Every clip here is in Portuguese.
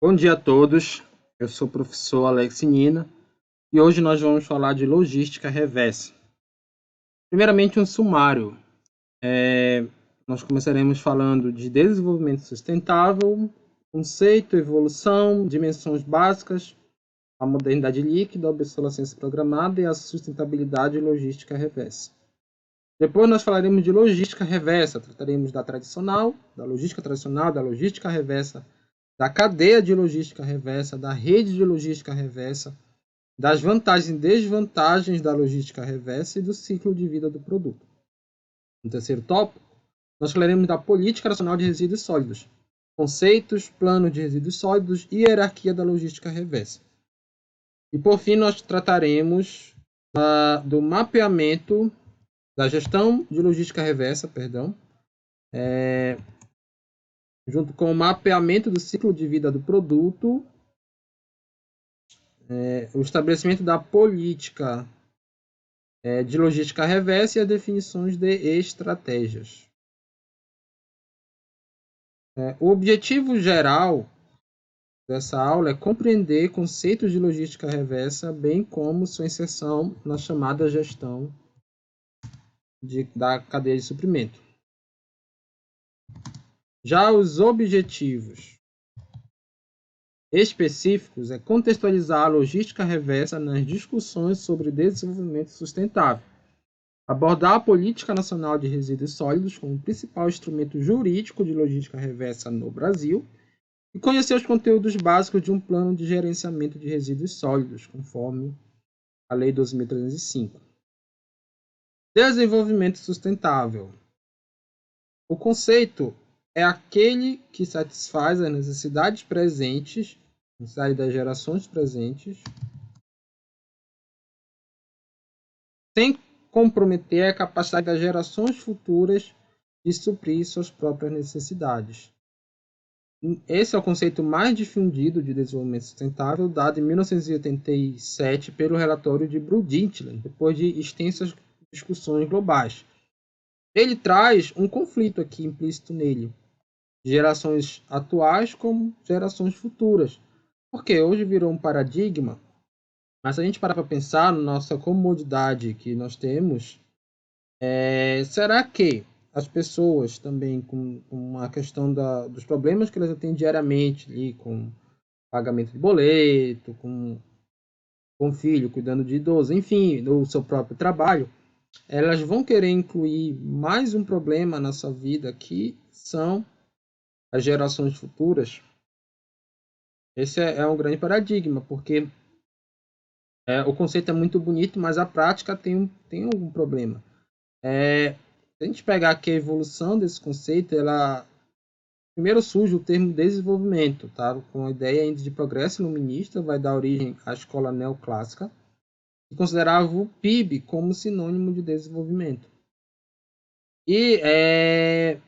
Bom dia a todos, eu sou o professor Alex Nina e hoje nós vamos falar de logística reversa. Primeiramente, um sumário. Nós começaremos falando de desenvolvimento sustentável, conceito, evolução, dimensões básicas, a modernidade líquida, a obsolescência programada e a sustentabilidade e logística reversa. Depois nós falaremos de logística reversa, trataremos da logística reversa, da cadeia de logística reversa, da rede de logística reversa, das vantagens e desvantagens da logística reversa e do ciclo de vida do produto. No terceiro tópico, nós falaremos da política nacional de resíduos sólidos, conceitos, plano de resíduos sólidos e hierarquia da logística reversa. E por fim, nós trataremos do mapeamento da gestão de logística reversa, junto com o mapeamento do ciclo de vida do produto, o estabelecimento da política de logística reversa e as definições de estratégias. O objetivo geral dessa aula é compreender conceitos de logística reversa, bem como sua inserção na chamada gestão da cadeia de suprimento. Já os objetivos específicos é contextualizar a logística reversa nas discussões sobre desenvolvimento sustentável, abordar a Política Nacional de Resíduos Sólidos como principal instrumento jurídico de logística reversa no Brasil e conhecer os conteúdos básicos de um plano de gerenciamento de resíduos sólidos, conforme a Lei 2305. Desenvolvimento sustentável. O conceito é aquele que satisfaz as necessidades presentes, necessidades das gerações presentes, sem comprometer a capacidade das gerações futuras de suprir suas próprias necessidades. Esse é o conceito mais difundido de desenvolvimento sustentável, dado em 1987 pelo relatório de Brundtland, depois de extensas discussões globais. Ele traz um conflito aqui implícito nele, gerações atuais como gerações futuras, porque hoje virou um paradigma, mas se a gente parar para pensar na nossa comodidade que nós temos, será que as pessoas também com a questão dos problemas que elas têm diariamente, ali, com pagamento de boleto, com filho, cuidando de idoso, enfim, do seu próprio trabalho, elas vão querer incluir mais um problema na sua vida, que são as gerações futuras. Esse é um grande paradigma, porque o conceito é muito bonito, mas a prática tem algum problema. Se a gente pegar aqui a evolução desse conceito, primeiro surge o termo desenvolvimento, tá? Com a ideia ainda de progresso iluminista, vai dar origem à escola neoclássica, que considerava o PIB como sinônimo de desenvolvimento. E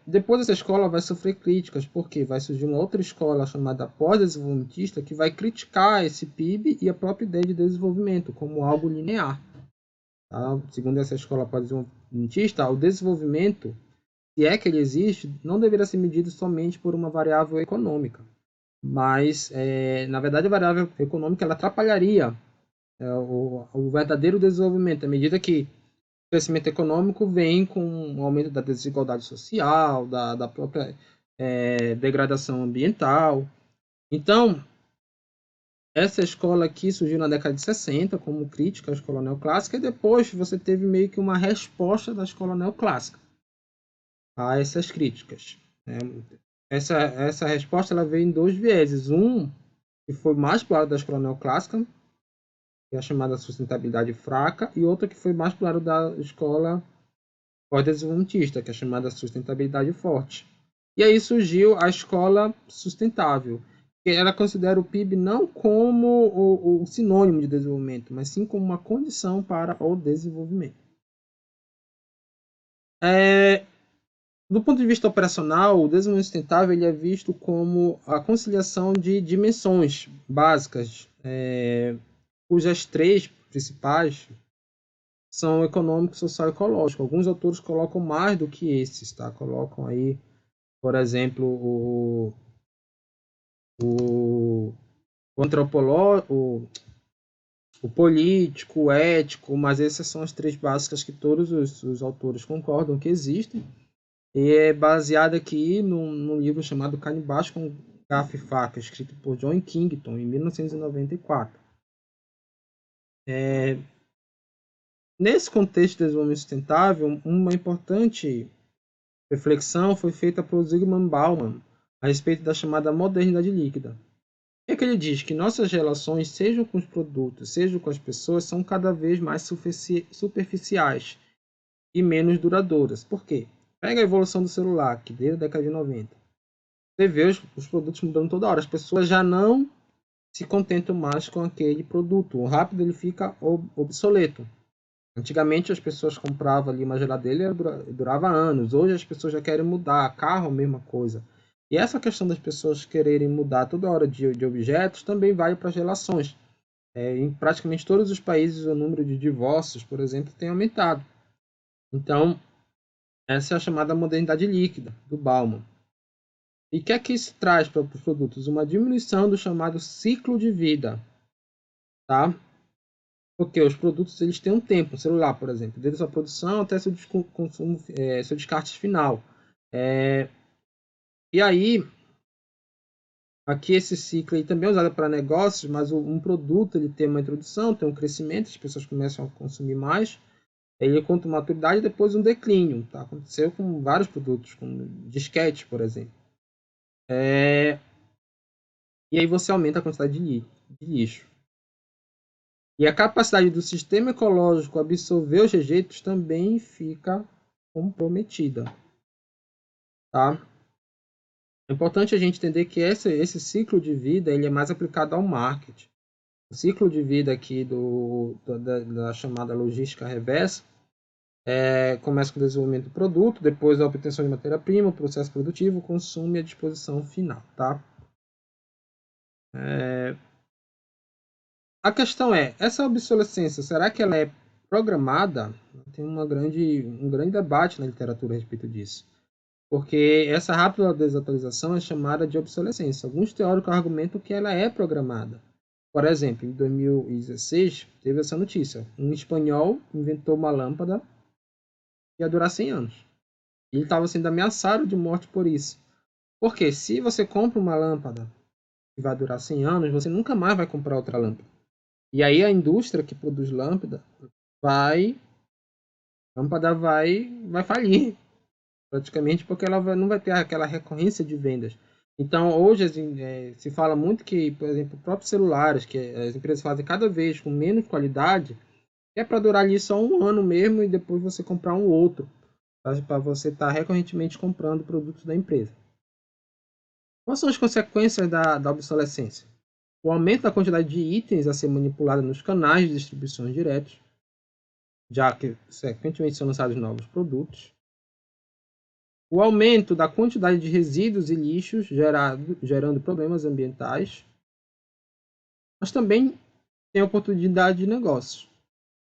depois dessa escola vai sofrer críticas, porque vai surgir uma outra escola chamada pós-desenvolvimentista, que vai criticar esse PIB e a própria ideia de desenvolvimento como algo linear. Tá? Segundo essa escola pós-desenvolvimentista, o desenvolvimento, se é que ele existe, não deveria ser medido somente por uma variável econômica. Mas, na verdade, a variável econômica ela atrapalharia o verdadeiro desenvolvimento, à medida que o crescimento econômico vem com o aumento da desigualdade social, da própria degradação ambiental. Então, essa escola aqui surgiu na década de 60 como crítica à escola neoclássica, e depois você teve meio que uma resposta da escola neoclássica a essas críticas. Essa resposta ela veio em dois vieses. Um, que foi mais para o lado da escola neoclássica, que é a chamada sustentabilidade fraca, e outra que foi mais para o lado da escola pós-desenvolvimentista, que é a chamada sustentabilidade forte. E aí surgiu a escola sustentável, que ela considera o PIB não como o sinônimo de desenvolvimento, mas sim como uma condição para o desenvolvimento. Do ponto de vista operacional, o desenvolvimento sustentável ele é visto como a conciliação de dimensões básicas, cujas três principais são econômico, social e ecológico. Alguns autores colocam mais do que esses, tá? Colocam aí, por exemplo, o antropológico, o político, o ético, mas essas são as três básicas que todos os autores concordam que existem. E é baseado aqui num livro chamado Canibais com Garfo e Faca, escrito por John Kington, em 1994. Nesse contexto de desenvolvimento sustentável, uma importante reflexão foi feita por Zygmunt Bauman a respeito da chamada modernidade líquida. É que ele diz que nossas relações, sejam com os produtos, sejam com as pessoas, são cada vez mais superficiais e menos duradouras. Por quê? Pega a evolução do celular, que desde a década de 90. Você vê os produtos mudando toda hora. As pessoas já não se contentam mais com aquele produto. O rápido ele fica obsoleto. Antigamente as pessoas compravam ali uma geladeira e durava anos. Hoje as pessoas já querem mudar. Carro, a mesma coisa. E essa questão das pessoas quererem mudar toda hora de objetos também vale para as relações. Em praticamente todos os países o número de divórcios, por exemplo, tem aumentado. Então, essa é a chamada modernidade líquida, do Bauman. E o que é que isso traz para os produtos? Uma diminuição do chamado ciclo de vida. Tá? Porque os produtos eles têm um tempo, um celular, por exemplo, desde a sua produção até seu consumo, seu descarte final. E aí, aqui esse ciclo aí também é usado para negócios, mas um produto ele tem uma introdução, tem um crescimento, as pessoas começam a consumir mais, ele conta uma maturidade e depois um declínio. Tá? Aconteceu com vários produtos, como disquete, por exemplo. E aí você aumenta a quantidade de lixo. E a capacidade do sistema ecológico absorver os rejeitos também fica comprometida. Tá? É importante a gente entender que esse ciclo de vida ele é mais aplicado ao marketing. O ciclo de vida aqui da chamada logística reversa começa com o desenvolvimento do produto, depois a obtenção de matéria-prima, o processo produtivo, o consumo e a disposição final. Tá? A questão é, essa obsolescência, será que ela é programada? Tem um grande debate na literatura a respeito disso. Porque essa rápida desatualização é chamada de obsolescência. Alguns teóricos argumentam que ela é programada. Por exemplo, em 2016, teve essa notícia. Um espanhol inventou uma lâmpada que ia durar 100 anos. E ele estava sendo ameaçado de morte por isso. Porque se você compra uma lâmpada que vai durar 100 anos, você nunca mais vai comprar outra lâmpada. E aí a indústria que produz lâmpada vai falir praticamente porque ela não vai ter aquela recorrência de vendas. Então hoje assim, se fala muito que, por exemplo, próprios celulares que as empresas fazem cada vez com menos qualidade é para durar ali só um ano mesmo e depois você comprar um outro para você estar recorrentemente comprando produtos da empresa. Quais são as consequências da obsolescência? O aumento da quantidade de itens a ser manipulada nos canais de distribuição diretos, já que frequentemente são lançados novos produtos. O aumento da quantidade de resíduos e lixos gerando problemas ambientais. Mas também tem oportunidade de negócios.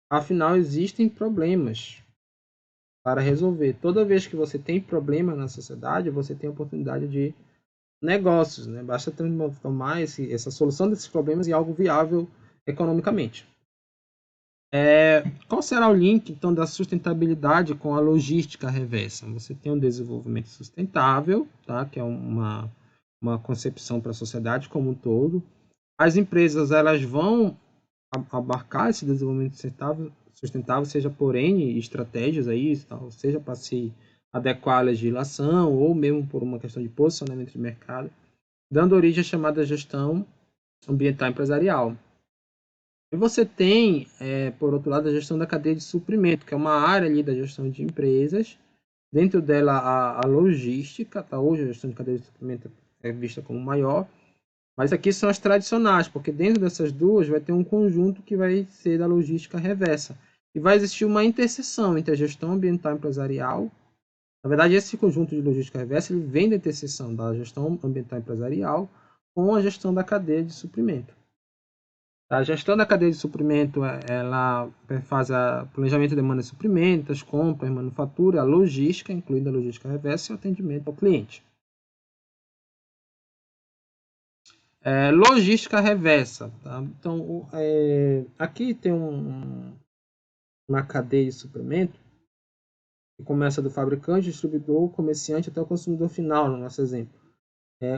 Afinal, existem problemas para resolver. Toda vez que você tem problema na sociedade, você tem oportunidade de negócios. Né? Basta transformar essa solução desses problemas em algo viável economicamente. Qual será o link então da sustentabilidade com a logística reversa? Você tem um desenvolvimento sustentável, tá? Que é uma concepção para a sociedade como um todo. As empresas elas vão abarcar esse desenvolvimento sustentável, seja por N estratégias aí, seja para se adequar à legislação ou mesmo por uma questão de posicionamento de mercado, dando origem à chamada gestão ambiental empresarial. E você tem, por outro lado, a gestão da cadeia de suprimento, que é uma área ali da gestão de empresas. Dentro dela, a logística, tá? Hoje a gestão de cadeia de suprimento é vista como maior. Mas aqui são as tradicionais, porque dentro dessas duas vai ter um conjunto que vai ser da logística reversa. E vai existir uma interseção entre a gestão ambiental empresarial. Na verdade, esse conjunto de logística reversa ele vem da interseção da gestão ambiental empresarial com a gestão da cadeia de suprimento. A gestão da cadeia de suprimento, ela faz o planejamento de demanda de suprimento, as compras, manufatura, a logística, incluindo a logística reversa e o atendimento ao cliente. Logística reversa. Tá? Então, aqui tem uma cadeia de suprimento que começa do fabricante, distribuidor, comerciante até o consumidor final, no nosso exemplo.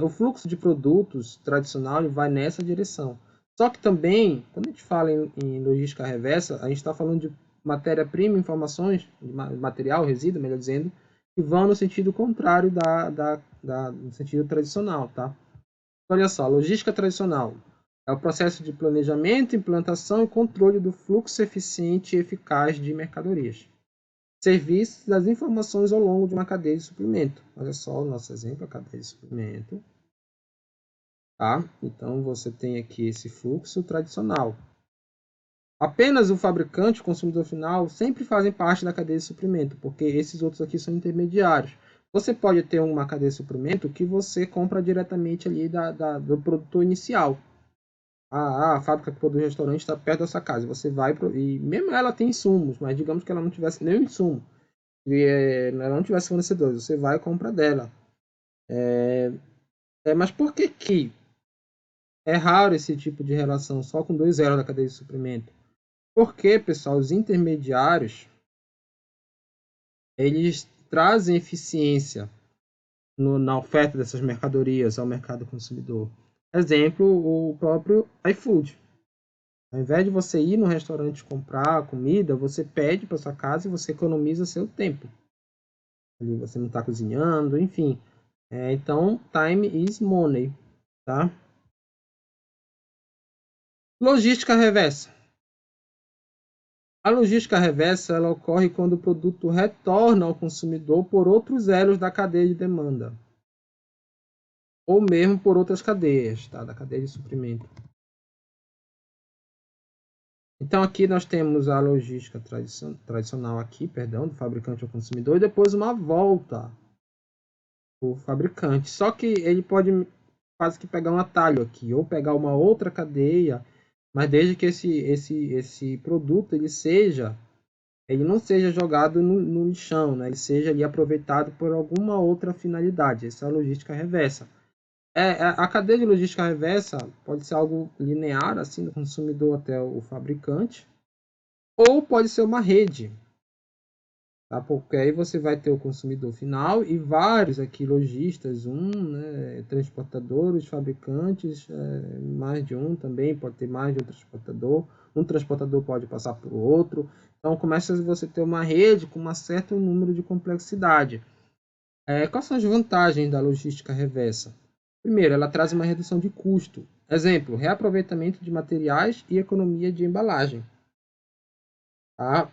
O fluxo de produtos tradicional vai nessa direção. Só que também, quando a gente fala em logística reversa, a gente está falando de matéria-prima, informações, de material, resíduo, melhor dizendo, que vão no sentido contrário no sentido tradicional. Tá? Olha só, logística tradicional é o processo de planejamento, implantação e controle do fluxo eficiente e eficaz de mercadorias, serviços das informações ao longo de uma cadeia de suprimento. Olha só o nosso exemplo, a cadeia de suprimento. Tá? Então, você tem aqui esse fluxo tradicional. Apenas o fabricante e o consumidor final sempre fazem parte da cadeia de suprimento, porque esses outros aqui são intermediários. Você pode ter uma cadeia de suprimento que você compra diretamente ali do produtor inicial. A fábrica que produz restaurante está perto da sua casa. Você vai e mesmo ela tem insumos, mas digamos que ela não tivesse nenhum insumo, e ela não tivesse fornecedores, você vai e compra dela. Mas por que é raro esse tipo de relação só com 2 zeros da cadeia de suprimento? Porque, pessoal, os intermediários eles trazem eficiência na oferta dessas mercadorias ao mercado consumidor. Exemplo, o próprio iFood. Ao invés de você ir no restaurante comprar comida, você pede para sua casa e você economiza seu tempo. Ali você não está cozinhando, enfim. Então, time is money, tá? Logística reversa. A logística reversa ela ocorre quando o produto retorna ao consumidor por outros elos da cadeia de demanda, ou mesmo por outras cadeias, tá? Da cadeia de suprimento. Então aqui nós temos a logística tradicional aqui, perdão, do fabricante ao consumidor, e depois uma volta o fabricante. Só que ele pode quase que pegar um atalho aqui, ou pegar uma outra cadeia, mas desde que esse produto ele não seja jogado no chão, né? Ele seja ali aproveitado por alguma outra finalidade. Essa é a logística reversa. A cadeia de logística reversa pode ser algo linear, assim, do consumidor até o fabricante, ou pode ser uma rede, tá? Porque aí você vai ter o consumidor final e vários aqui lojistas, né, transportadores, fabricantes, mais de um também, pode ter mais de um transportador pode passar por outro, então começa você ter uma rede com um certo número de complexidade. Quais são as vantagens da logística reversa? Primeiro, ela traz uma redução de custo. Exemplo, reaproveitamento de materiais e economia de embalagem. Tá?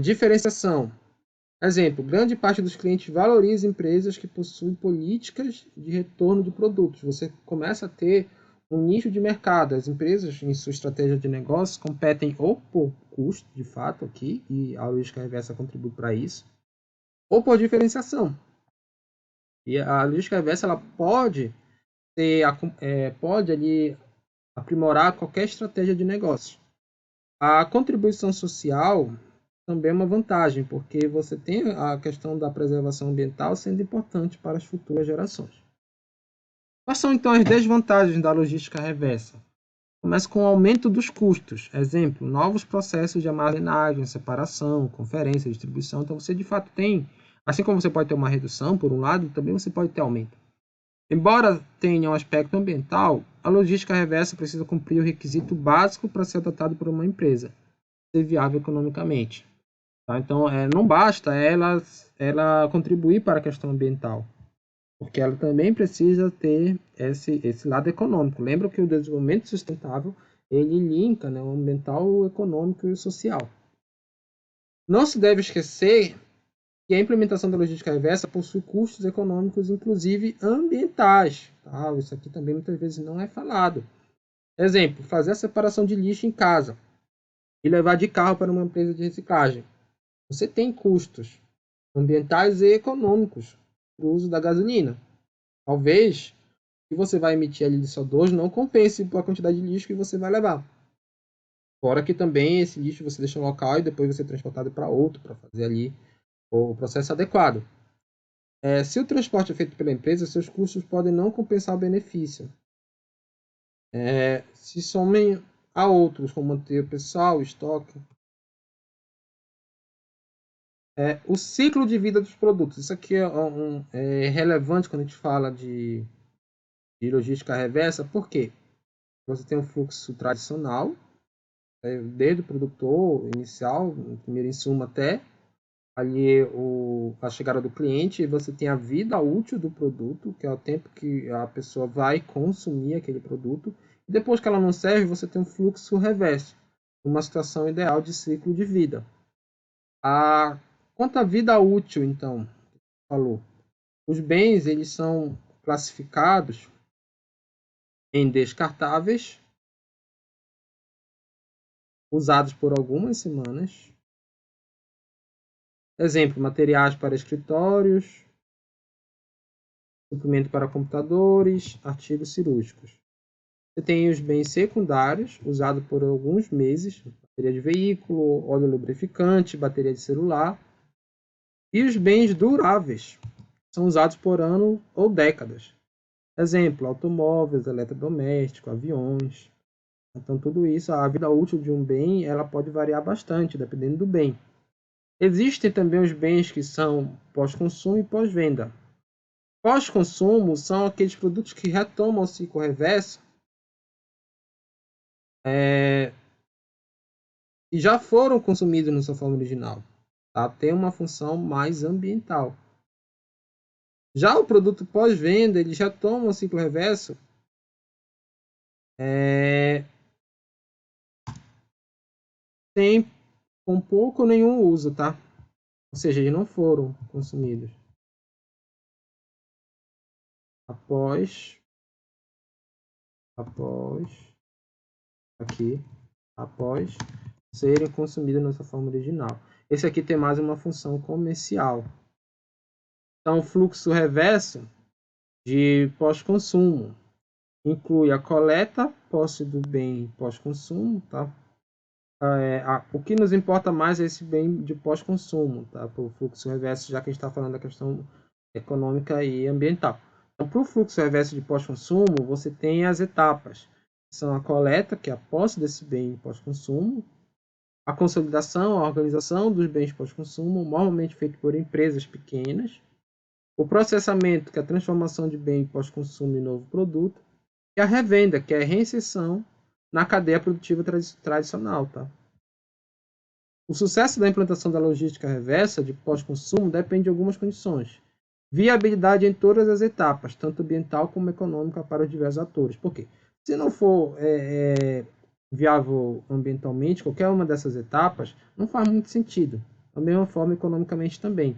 Diferenciação. Exemplo, grande parte dos clientes valoriza empresas que possuem políticas de retorno de produtos. Você começa a ter um nicho de mercado. As empresas, em sua estratégia de negócio, competem ou por custo, de fato, aqui, e a logística reversa contribui para isso, ou por diferenciação. E a logística reversa ela pode pode ali aprimorar qualquer estratégia de negócio. A contribuição social também é uma vantagem, porque você tem a questão da preservação ambiental sendo importante para as futuras gerações. Quais são então as desvantagens da logística reversa? Começa com o aumento dos custos. Exemplo, novos processos de armazenagem, separação, conferência, distribuição. Então você de fato tem, assim como você pode ter uma redução por um lado, também você pode ter aumento. Embora tenha um aspecto ambiental, a logística reversa precisa cumprir o requisito básico para ser adotado por uma empresa, ser viável economicamente. Tá? Então, não basta ela contribuir para a questão ambiental, porque ela também precisa ter esse lado econômico. Lembra que o desenvolvimento sustentável ele linka, né, o ambiental, o econômico e o social. Não se deve esquecer que a implementação da logística reversa possui custos econômicos, inclusive ambientais. Tá? Isso aqui também muitas vezes não é falado. Exemplo, fazer a separação de lixo em casa e levar de carro para uma empresa de reciclagem. Você tem custos ambientais e econômicos para o uso da gasolina. Talvez o que você vai emitir ali de CO2 não compense a quantidade de lixo que você vai levar. Fora que também esse lixo você deixa no local e depois você é transportado para outro para fazer ali o processo adequado. Se o transporte é feito pela empresa, seus custos podem não compensar o benefício. se somem a outros, como manter o pessoal, estoque. O ciclo de vida dos produtos. Isso aqui é relevante quando a gente fala de logística reversa, por quê? Você tem um fluxo tradicional, desde o produtor inicial, o primeiro insumo até ali a chegada do cliente, e você tem a vida útil do produto, que é o tempo que a pessoa vai consumir aquele produto, e depois que ela não serve, você tem um fluxo reverso, uma situação ideal de ciclo de vida. Quanto à vida útil, então, falou, os bens eles são classificados em descartáveis, usados por algumas semanas. Exemplo, materiais para escritórios, suprimento para computadores, artigos cirúrgicos. Você tem os bens secundários, usados por alguns meses, bateria de veículo, óleo lubrificante, bateria de celular. E os bens duráveis, são usados por ano ou décadas. Exemplo, automóveis, eletrodomésticos, aviões. Então, tudo isso, a vida útil de um bem, ela pode variar bastante, dependendo do bem. Existem também os bens que são pós-consumo e pós-venda. Pós-consumo são aqueles produtos que retomam o ciclo reverso e já foram consumidos na sua forma original. Tá? Tem uma função mais ambiental. Já o produto pós-venda, ele já toma o ciclo reverso tem com pouco ou nenhum uso, tá? Ou seja, eles não foram consumidos após aqui, após serem consumidos na sua forma original. Esse aqui tem mais uma função comercial. Então, o fluxo reverso de pós-consumo inclui a coleta, posse do bem pós-consumo, tá? O que nos importa mais é esse bem de pós-consumo, tá? Para o fluxo reverso, já que a gente está falando da questão econômica e ambiental. Então, para o fluxo reverso de pós-consumo, você tem as etapas. São a coleta, que é a posse desse bem pós-consumo, a consolidação, a organização dos bens pós-consumo, normalmente feito por empresas pequenas, o processamento, que é a transformação de bem pós-consumo em novo produto, e a revenda, que é a reinserção na cadeia produtiva tradicional. Tá? O sucesso da implantação da logística reversa de pós-consumo depende de algumas condições. Viabilidade em todas as etapas, tanto ambiental como econômica para os diversos atores. Por quê? Se não for viável ambientalmente, qualquer uma dessas etapas, não faz muito sentido. Da mesma forma, economicamente também.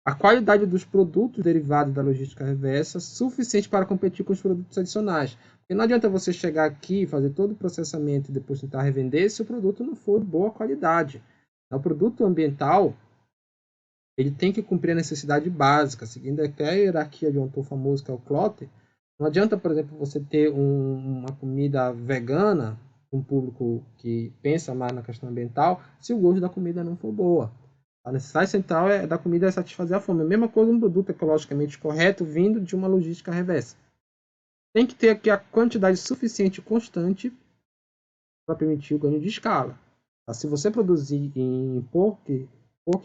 A qualidade dos produtos derivados da logística reversa suficiente para competir com os produtos adicionais. Porque não adianta você chegar aqui, fazer todo o processamento e depois tentar revender se o produto não for de boa qualidade. O produto ambiental ele tem que cumprir a necessidade básica, seguindo até a hierarquia de um autor famoso que é o Klotter. Não adianta, por exemplo, você ter uma comida vegana, um público que pensa mais na questão ambiental, se o gosto da comida não for boa. A necessidade central da comida é satisfazer a fome. A mesma coisa um produto ecologicamente correto vindo de uma logística reversa. Tem que ter aqui a quantidade suficiente e constante para permitir o ganho de escala. Se você produzir em pouca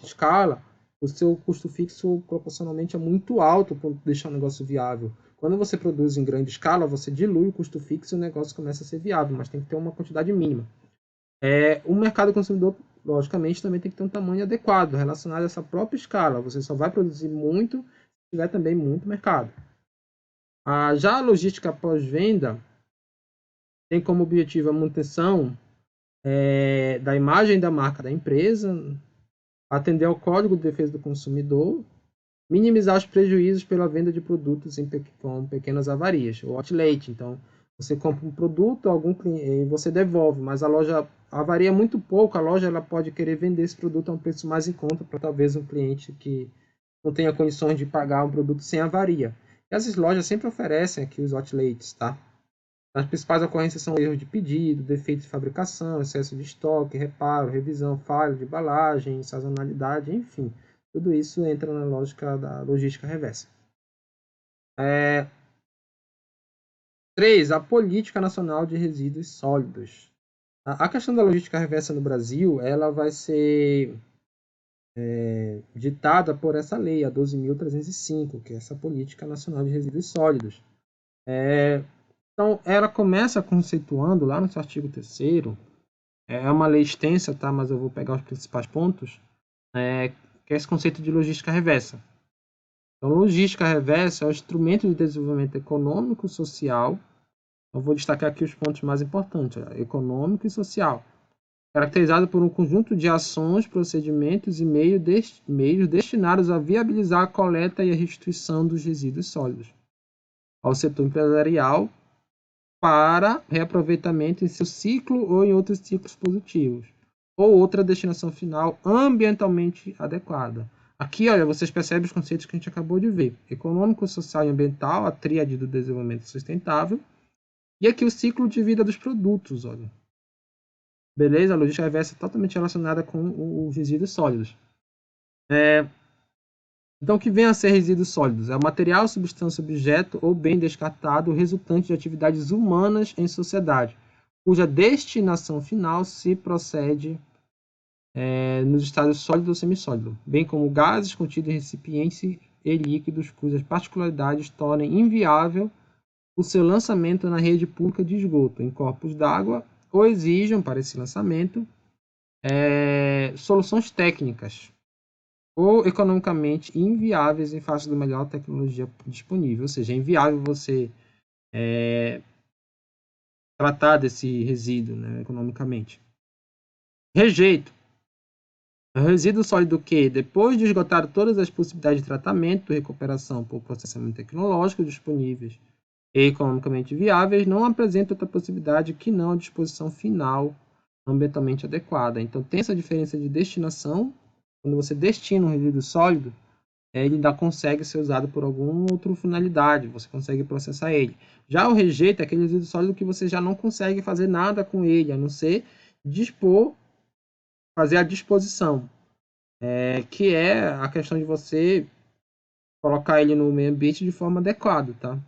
escala, o seu custo fixo proporcionalmente é muito alto para deixar o negócio viável. Quando você produz em grande escala, você dilui o custo fixo e o negócio começa a ser viável, mas tem que ter uma quantidade mínima. O mercado consumidor, logicamente, também tem que ter um tamanho adequado, relacionado a essa própria escala. Você só vai produzir muito se tiver também muito mercado. Já a logística pós-venda tem como objetivo a manutenção da imagem da marca da empresa, atender ao Código de Defesa do Consumidor, minimizar os prejuízos pela venda de produtos com pequenas avarias, o outlet. Então, você compra um produto, e você devolve, mas a loja avaria muito pouco, a loja ela pode querer vender esse produto a um preço mais em conta para talvez um cliente que não tenha condições de pagar um produto sem avaria. E essas lojas sempre oferecem aqui os outlets, tá? As principais ocorrências são erros de pedido, defeitos de fabricação, excesso de estoque, reparo, revisão, falha de embalagem, sazonalidade, enfim. Tudo isso entra na lógica da logística reversa. 3. A Política Nacional de Resíduos Sólidos. A questão da logística reversa no Brasil, ela vai ser ditada por essa lei, a 12.305, que é essa Política Nacional de Resíduos Sólidos. Então, ela começa conceituando, lá no seu artigo 3º, é uma lei extensa, tá? Mas eu vou pegar os principais pontos, que é esse conceito de logística reversa. Então, logística reversa é o instrumento de desenvolvimento econômico e social. Eu vou destacar aqui os pontos mais importantes, econômico e social, caracterizado por um conjunto de ações, procedimentos e meios destinados a viabilizar a coleta e a restituição dos resíduos sólidos ao setor empresarial para reaproveitamento em seu ciclo ou em outros ciclos produtivos, ou outra destinação final ambientalmente adequada. Aqui, olha, vocês percebem os conceitos que a gente acabou de ver. Econômico, social e ambiental, a tríade do desenvolvimento sustentável. E aqui o ciclo de vida dos produtos, olha. Beleza? A logística reversa é totalmente relacionada com os resíduos sólidos. Então, o que vem a ser resíduos sólidos? É o material, substância, objeto ou bem descartado resultante de atividades humanas em sociedade, cuja destinação final se procede nos estados sólido ou semissólido, bem como gases contidos em recipientes e líquidos cujas particularidades tornem inviável o seu lançamento na rede pública de esgoto, em corpos d'água, ou exijam, para esse lançamento, soluções técnicas ou economicamente inviáveis em face da melhor tecnologia disponível. Ou seja, é inviável você tratar desse resíduo, né, economicamente. Rejeito. É um resíduo sólido que, depois de esgotar todas as possibilidades de tratamento e recuperação por processamento tecnológico disponíveis e economicamente viáveis, não apresenta outra possibilidade que não a disposição final ambientalmente adequada. Então, tem essa diferença de destinação. Quando você destina um resíduo sólido, ele ainda consegue ser usado por alguma outra finalidade, você consegue processar ele. Já o rejeito é aquele resíduo sólido que você já não consegue fazer nada com ele, a não ser dispor, fazer a disposição, que é a questão de você colocar ele no meio ambiente de forma adequada, tá?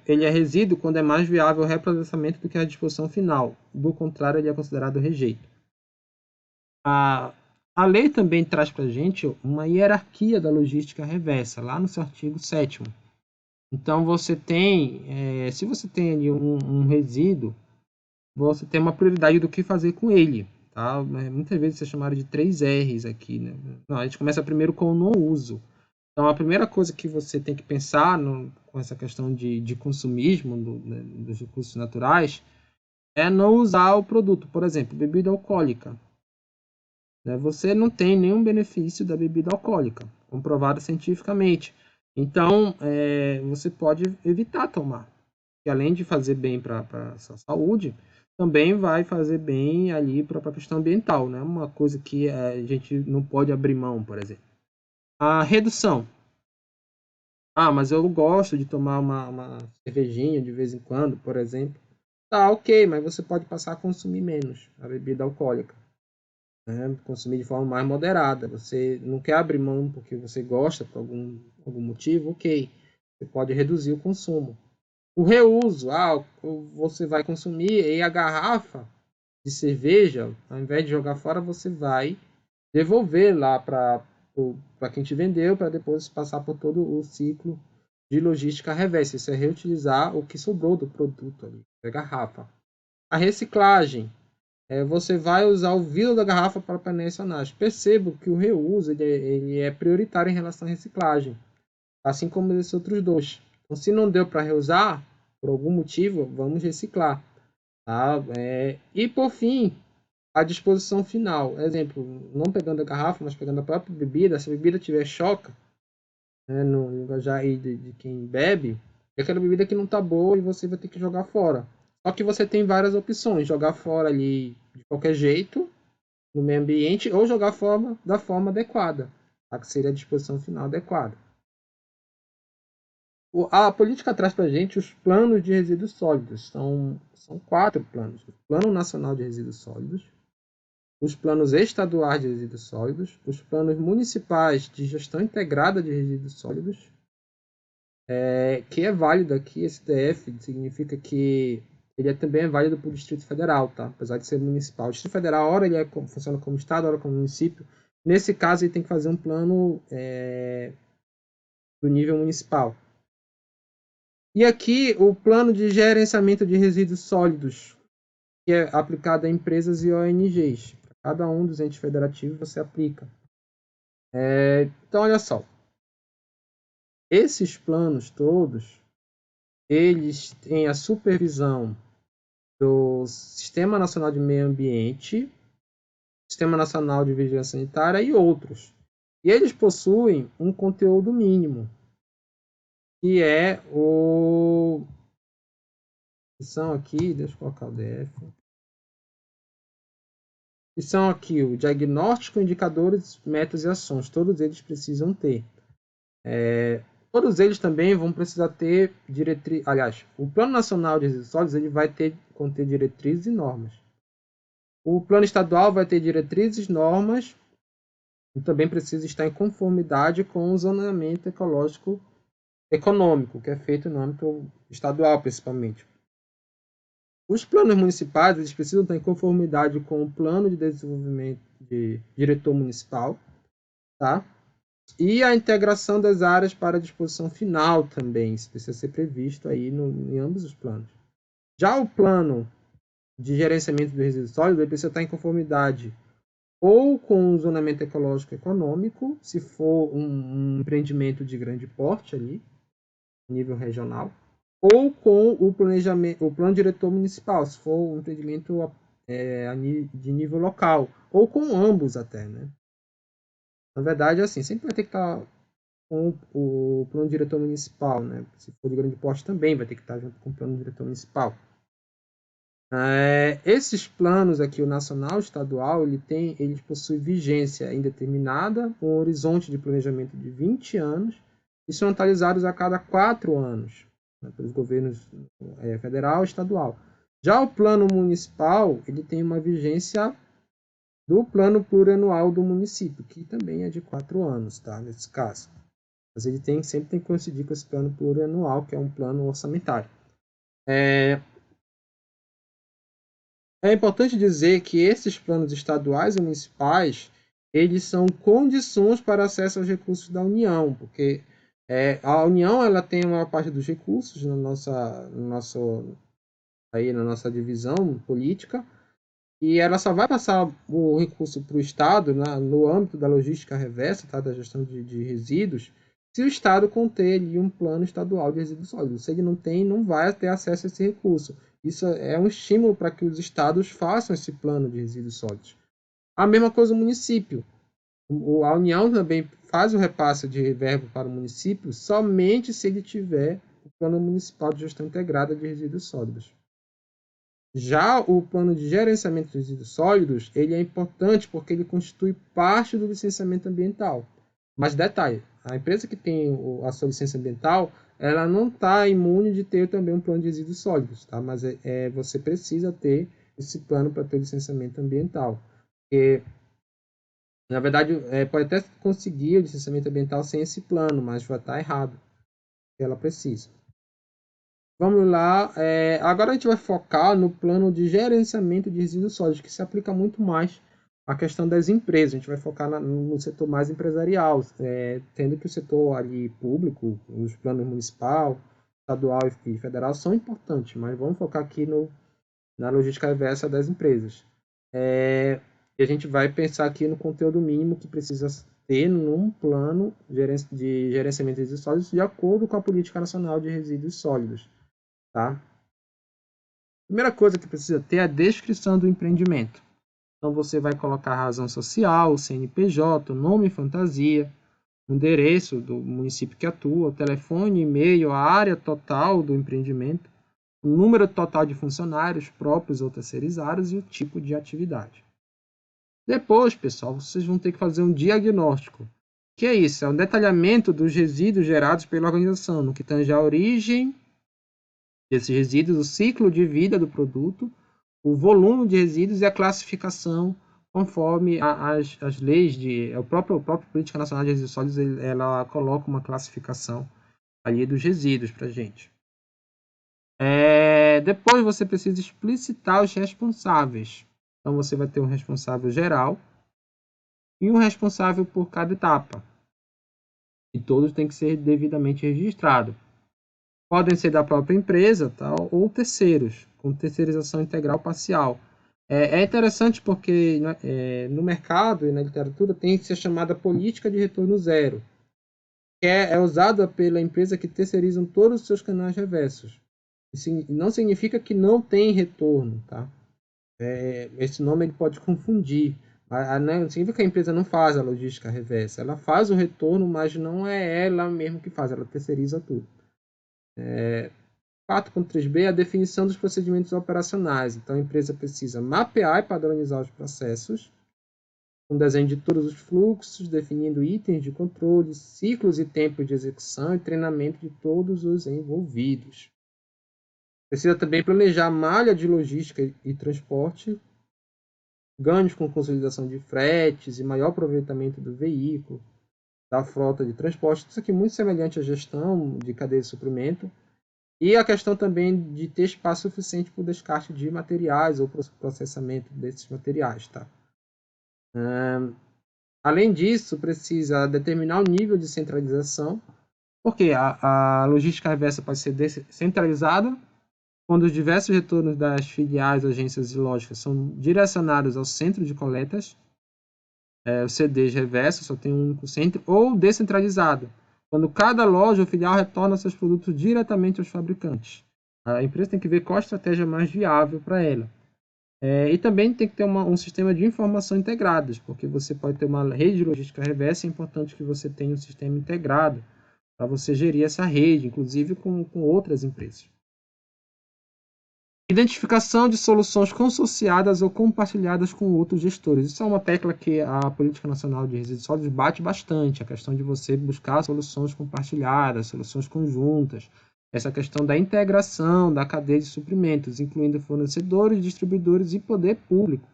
Ele é resíduo quando é mais viável o reprocessamento do que a disposição final. Do contrário, ele é considerado rejeito. A lei também traz para a gente uma hierarquia da logística reversa, lá no seu artigo 7º. Então, você tem, se você tem ali um resíduo, você tem uma prioridade do que fazer com ele. Tá? Muitas vezes é chamado de 3 R's aqui. Né? Não, a gente começa primeiro com o não uso. Então, a primeira coisa que você tem que pensar com essa questão de consumismo dos recursos naturais é não usar o produto. Por exemplo, bebida alcoólica. Você não tem nenhum benefício da bebida alcoólica, comprovado cientificamente. Então, você pode evitar tomar, que além de fazer bem para a sua saúde, também vai fazer bem ali para a questão ambiental, né? Uma coisa que a gente não pode abrir mão, por exemplo. A redução. Mas eu gosto de tomar uma cervejinha de vez em quando, por exemplo. Tá, ok, mas você pode passar a consumir menos a bebida alcoólica. Consumir de forma mais moderada. Você não quer abrir mão porque você gosta por algum motivo, ok. Você pode reduzir o consumo. O reuso, você vai consumir e a garrafa de cerveja, ao invés de jogar fora, você vai devolver lá para quem te vendeu, para depois passar por todo o ciclo de logística reversa. Isso é reutilizar o que sobrou do produto ali, da garrafa. A reciclagem. Você vai usar o vidro da garrafa para painéis solares. Percebo que o reuso ele é prioritário em relação à reciclagem, assim como esses outros dois. Então, se não deu para reusar, por algum motivo, vamos reciclar. Tá? E por fim, a disposição final. Exemplo, não pegando a garrafa, mas pegando a própria bebida. Se a bebida tiver choca, no linguajar aí de quem bebe, é aquela bebida que não está boa e você vai ter que jogar fora. Só que você tem várias opções. Jogar fora ali de qualquer jeito, no meio ambiente, ou jogar da forma adequada, que seria a disposição final adequada. A política traz para a gente os planos de resíduos sólidos. São 4 planos. O Plano Nacional de Resíduos Sólidos, os planos estaduais de resíduos sólidos, os planos municipais de gestão integrada de resíduos sólidos, que é válido aqui, esse DF, significa que ele também é válido para o Distrito Federal, tá? Apesar de ser municipal. O Distrito Federal, ora ele funciona como estado, ora como município. Nesse caso, ele tem que fazer um plano do nível municipal. E aqui, o plano de gerenciamento de resíduos sólidos, que é aplicado a empresas e ONGs. Para cada um dos entes federativos você aplica. Então, olha só. Esses planos todos, eles têm a supervisão do Sistema Nacional de Meio Ambiente, Sistema Nacional de Vigilância Sanitária e outros. E eles possuem um conteúdo mínimo, que é o... São aqui, deixa eu colocar o DF. Que são aqui o diagnóstico, indicadores, metas e ações. Todos eles precisam ter. Todos eles também vão precisar ter diretriz. Aliás, o Plano Nacional de Resíduos Sólidos ele vai conter diretrizes e normas. O Plano Estadual vai ter diretrizes, normas e também precisa estar em conformidade com o zoneamento ecológico econômico, que é feito no âmbito estadual, principalmente. Os planos municipais eles precisam estar em conformidade com o plano de desenvolvimento de diretor municipal, tá? E a integração das áreas para a disposição final também, isso precisa ser previsto aí em ambos os planos. Já o plano de gerenciamento do resíduo sólido ele precisa estar em conformidade ou com o zonamento ecológico econômico, se for um empreendimento de grande porte ali, nível regional, ou com o planejamento, o plano diretor municipal, se for um empreendimento de nível local, ou com ambos até, né? Na verdade, assim, sempre vai ter que estar com o plano diretor municipal, né? Se for de grande porte também vai ter que estar junto com o plano diretor municipal. Esses planos aqui, o nacional e o estadual, ele possui vigência indeterminada, com um horizonte de planejamento de 20 anos, e são atualizados a cada 4 anos, né, pelos governos federal e estadual. Já o plano municipal, ele tem uma vigência do plano plurianual do município, que também é de 4 anos, tá? Nesse caso. Mas ele sempre tem que coincidir com esse plano plurianual, que é um plano orçamentário. É importante dizer que esses planos estaduais e municipais, eles são condições para acesso aos recursos da União, porque a União ela tem a maior parte dos recursos na nossa divisão política, e ela só vai passar o recurso para o Estado no âmbito da logística reversa, tá, da gestão de resíduos, se o Estado conter ali um plano estadual de resíduos sólidos. Se ele não tem, não vai ter acesso a esse recurso. Isso é um estímulo para que os estados façam esse plano de resíduos sólidos. A mesma coisa o município. A União também faz o repasse de verba para o município somente se ele tiver o Plano Municipal de Gestão Integrada de Resíduos Sólidos. Já o plano de gerenciamento de resíduos sólidos, ele é importante porque ele constitui parte do licenciamento ambiental. Mas detalhe, a empresa que tem a sua licença ambiental, ela não está imune de ter também um plano de resíduos sólidos, tá? Mas você precisa ter esse plano para ter licenciamento ambiental. Porque, na verdade, pode até conseguir o licenciamento ambiental sem esse plano, mas vai estar errado. Ela precisa. Vamos lá. Agora a gente vai focar no plano de gerenciamento de resíduos sólidos, que se aplica muito mais à questão das empresas. A gente vai focar no setor mais empresarial, tendo que o setor ali público, os planos municipal, estadual e federal são importantes, mas vamos focar aqui na logística reversa das empresas. E a gente vai pensar aqui no conteúdo mínimo que precisa ter num plano de gerenciamento de resíduos sólidos de acordo com a Política Nacional de Resíduos Sólidos. Tá? Primeira coisa que precisa ter é a descrição do empreendimento. Então você vai colocar a razão social, o CNPJ, o nome e fantasia, o endereço do município que atua, o telefone, e-mail, a área total do empreendimento, o número total de funcionários próprios ou terceirizados e o tipo de atividade. Depois, pessoal, vocês vão ter que fazer um diagnóstico. O que é isso? É um detalhamento dos resíduos gerados pela organização, no que tange a origem desses resíduos, o ciclo de vida do produto, o volume de resíduos e a classificação conforme as leis a própria Política Nacional de Resíduos Sólidos, ela coloca uma classificação ali dos resíduos para a gente. Depois você precisa explicitar os responsáveis. Então você vai ter um responsável geral e um responsável por cada etapa. E todos têm que ser devidamente registrados. Podem ser da própria empresa, tal, ou terceiros, com terceirização integral parcial. É interessante porque no mercado e na literatura tem a chamada política de retorno zero, que é usada pela empresa que terceirizam todos os seus canais reversos. Isso não significa que não tem retorno, tá? Esse nome ele pode confundir. Não significa que a empresa não faz a logística reversa. Ela faz o retorno, mas não é ela mesmo que faz, ela terceiriza tudo. 4.3b é a definição dos procedimentos operacionais. Então, a empresa precisa mapear e padronizar os processos, um desenho de todos os fluxos, definindo itens de controle, ciclos e tempos de execução e treinamento de todos os envolvidos. Precisa também planejar a malha de logística e transporte, ganhos com consolidação de fretes e maior aproveitamento do veículo, da frota de transporte. Isso aqui é muito semelhante à gestão de cadeia de suprimento. E a questão também de ter espaço suficiente para o descarte de materiais ou processamento desses materiais. Tá? Além disso, precisa determinar o nível de centralização, porque a logística reversa pode ser descentralizada quando os diversos retornos das filiais, agências e lógicas são direcionados ao centro de coletas, o CDs reverso só tem um único centro, ou descentralizado, quando cada loja ou filial retorna seus produtos diretamente aos fabricantes. A empresa tem que ver qual a estratégia mais viável para ela. E também tem que ter um sistema de informação integradas, porque você pode ter uma rede de logística reversa, é importante que você tenha um sistema integrado para você gerir essa rede, inclusive com outras empresas. Identificação de soluções consociadas ou compartilhadas com outros gestores. Isso é uma tecla que a Política Nacional de Resíduos Sólidos bate bastante, a questão de você buscar soluções compartilhadas, soluções conjuntas, essa questão da integração da cadeia de suprimentos, incluindo fornecedores, distribuidores e poder público.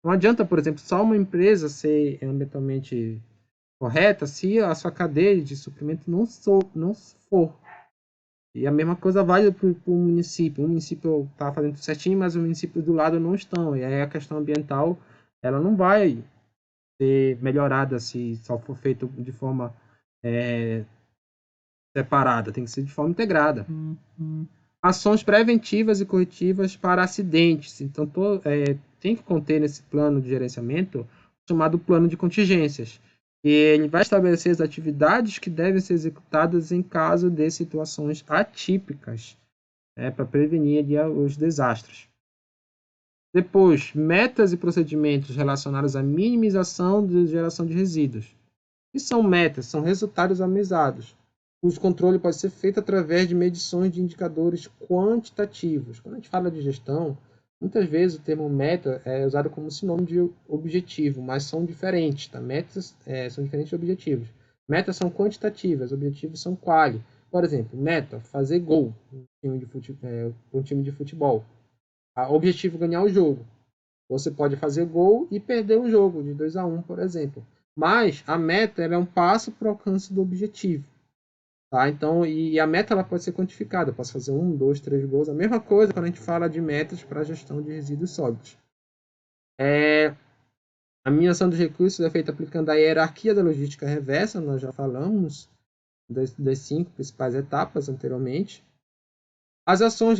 Não adianta, por exemplo, só uma empresa ser ambientalmente correta se a sua cadeia de suprimento não for. E a mesma coisa vale para o município. O município está fazendo tudo certinho, mas o município do lado não estão. E aí a questão ambiental ela não vai ser melhorada se só for feito de forma separada. Tem que ser de forma integrada. Ações preventivas e corretivas para acidentes. Então, tem que conter nesse plano de gerenciamento chamado plano de contingências. E ele vai estabelecer as atividades que devem ser executadas em caso de situações atípicas, para prevenir os desastres. Depois, metas e procedimentos relacionados à minimização de geração de resíduos. O que são metas? São resultados almejados. O controle pode ser feito através de medições de indicadores quantitativos. Quando a gente fala de gestão, muitas vezes o termo meta é usado como sinônimo de objetivo, mas são diferentes. Tá? Metas são diferentes de objetivos. Metas são quantitativas, objetivos são quali. Por exemplo, meta, fazer gol um time de futebol. Objetivo, ganhar o jogo. Você pode fazer gol e perder o jogo de 2-1, por exemplo. Mas a meta é um passo para o alcance do objetivo. Tá? Então, e a meta ela pode ser quantificada. Eu posso fazer 1, 2, 3 gols. A mesma coisa quando a gente fala de metas para a gestão de resíduos sólidos. A mineração dos recursos é feita aplicando a hierarquia da logística reversa. Nós já falamos das 5 principais etapas anteriormente. As ações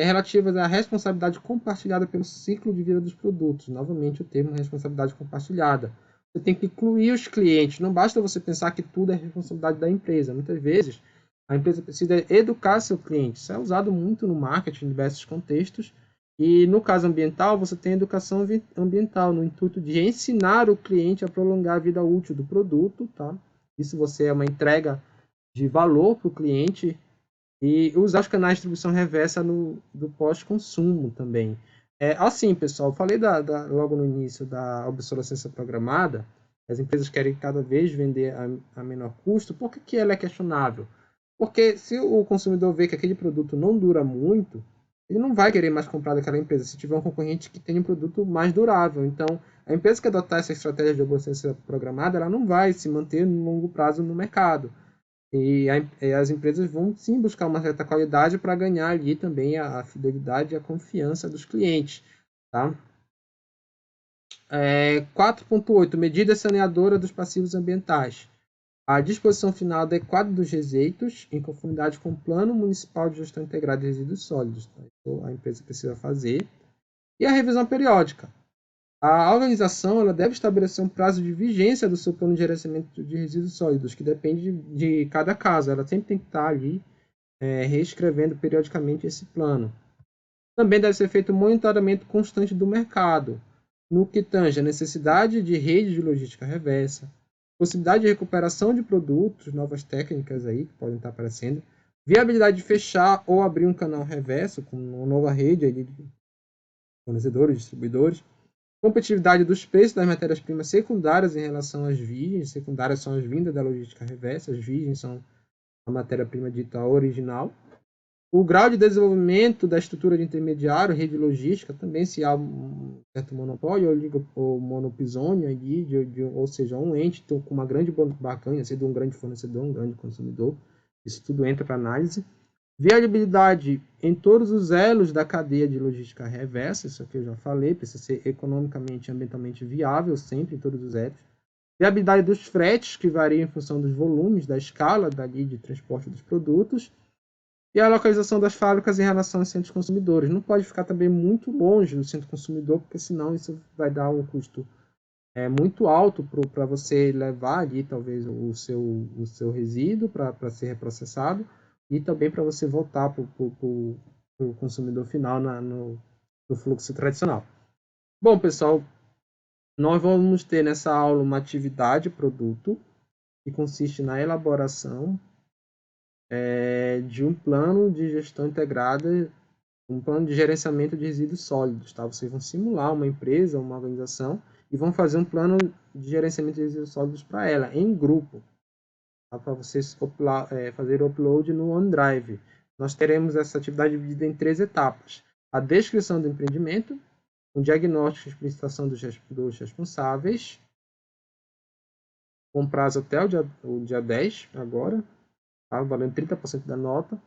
relativas à responsabilidade compartilhada pelo ciclo de vida dos produtos. Novamente, o termo responsabilidade compartilhada. Você tem que incluir os clientes. Não basta você pensar que tudo é responsabilidade da empresa. Muitas vezes, a empresa precisa educar seu cliente. Isso é usado muito no marketing, em diversos contextos. E no caso ambiental, você tem educação ambiental, no intuito de ensinar o cliente a prolongar a vida útil do produto. Tá? Isso você é uma entrega de valor para o cliente. E usar os canais de distribuição reversa do pós-consumo também. Assim, pessoal, eu falei logo no início da obsolescência programada. As empresas querem cada vez vender a menor custo. Por que ela é questionável? Porque se o consumidor vê que aquele produto não dura muito, ele não vai querer mais comprar daquela empresa se tiver um concorrente que tenha um produto mais durável. Então, a empresa que adotar essa estratégia de obsolescência programada, ela não vai se manter no longo prazo no mercado. E as empresas vão sim buscar uma certa qualidade para ganhar ali também a fidelidade e a confiança dos clientes. Tá? 4.8. Medida saneadora dos passivos ambientais. A disposição final adequada dos resíduos em conformidade com o Plano Municipal de Gestão Integrada de Resíduos Sólidos. Tá? Então, a empresa precisa fazer. E a revisão periódica. A organização ela deve estabelecer um prazo de vigência do seu plano de gerenciamento de resíduos sólidos, que depende de cada caso. Ela sempre tem que estar ali reescrevendo periodicamente esse plano. Também deve ser feito um monitoramento constante do mercado, no que tange a necessidade de rede de logística reversa, possibilidade de recuperação de produtos, novas técnicas aí que podem estar aparecendo, viabilidade de fechar ou abrir um canal reverso com uma nova rede aí de fornecedores, distribuidores, competitividade dos preços das matérias-primas secundárias em relação às virgens. Secundárias são as vindas da logística reversa, as virgens são a matéria-prima dita original. O grau de desenvolvimento da estrutura de intermediário, rede logística, também se há um certo monopólio ou monopisônia, ou seja, um ente com uma grande barganha, sendo um grande fornecedor, um grande consumidor, isso tudo entra para análise. Viabilidade em todos os elos da cadeia de logística reversa, isso aqui eu já falei, precisa ser economicamente e ambientalmente viável sempre em todos os elos. Viabilidade dos fretes, que varia em função dos volumes, da escala dali de transporte dos produtos. E a localização das fábricas em relação aos centros consumidores. Não pode ficar também muito longe do centro consumidor, porque senão isso vai dar um custo muito alto para você levar ali, talvez, o seu resíduo para ser reprocessado e também para você voltar para o consumidor final no fluxo tradicional. Bom, pessoal, nós vamos ter nessa aula uma atividade produto que consiste na elaboração de um plano de gestão integrada, um plano de gerenciamento de resíduos sólidos. Tá? Vocês vão simular uma empresa, uma organização, e vão fazer um plano de gerenciamento de resíduos sólidos para ela, em grupo, tá? Para vocês fazer o upload no OneDrive. Nós teremos essa atividade dividida em 3 etapas. A descrição do empreendimento, um diagnóstico e explicitação dos responsáveis, com prazo até o dia 10, agora, tá? Valendo 30% da nota.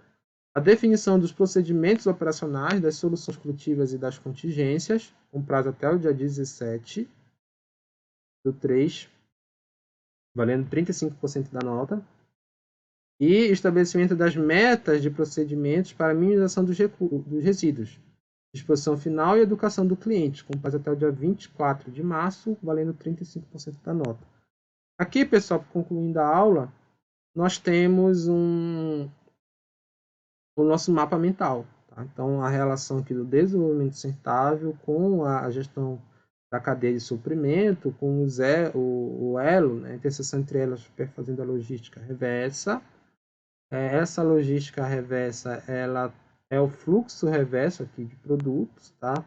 A definição dos procedimentos operacionais, das soluções coletivas e das contingências, com prazo até o dia 17 do 3, valendo 35% da nota. E estabelecimento das metas de procedimentos para a minimização dos resíduos. Disposição final e educação do cliente, com prazo até o dia 24 de março, valendo 35% da nota. Aqui, pessoal, concluindo a aula, nós temos o nosso mapa mental. Tá? Então, a relação aqui do desenvolvimento sustentável com a gestão da cadeia de suprimento, com o elo, né, a interseção entre elas, fazendo a logística reversa. Essa logística reversa, ela é o fluxo reverso aqui de produtos, tá?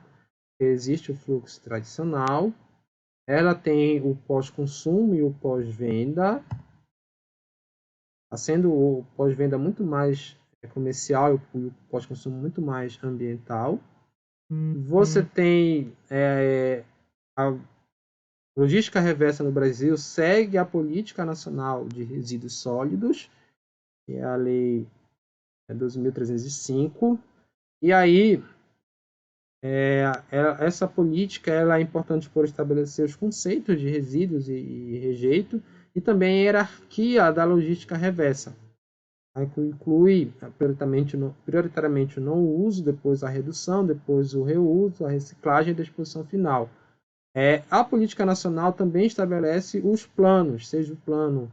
Existe o fluxo tradicional, ela tem o pós-consumo e o pós-venda, tá sendo o pós-venda muito mais comercial e o pós-consumo muito mais ambiental. Você tem a logística reversa no Brasil, segue a Política Nacional de Resíduos Sólidos, que é a Lei 12.305. E aí, essa política ela é importante por estabelecer os conceitos de resíduos e rejeito, e também a hierarquia da logística reversa. Inclui prioritariamente o não uso, depois a redução, depois o reuso, a reciclagem e a disposição final. A política nacional também estabelece os planos, seja o plano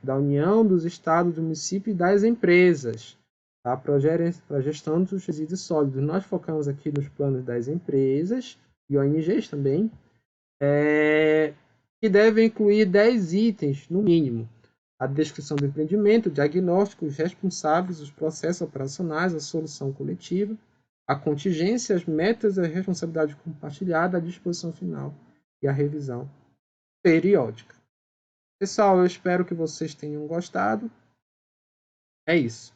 da União, dos estados, do município e das empresas, tá? Para a gestão dos resíduos sólidos. Nós focamos aqui nos planos das empresas e ONGs também, que devem incluir 10 itens, no mínimo. A descrição do empreendimento, o diagnóstico, os responsáveis, os processos operacionais, a solução coletiva, a contingência, as metas, a responsabilidade compartilhada, a disposição final e a revisão periódica. Pessoal, eu espero que vocês tenham gostado. É isso.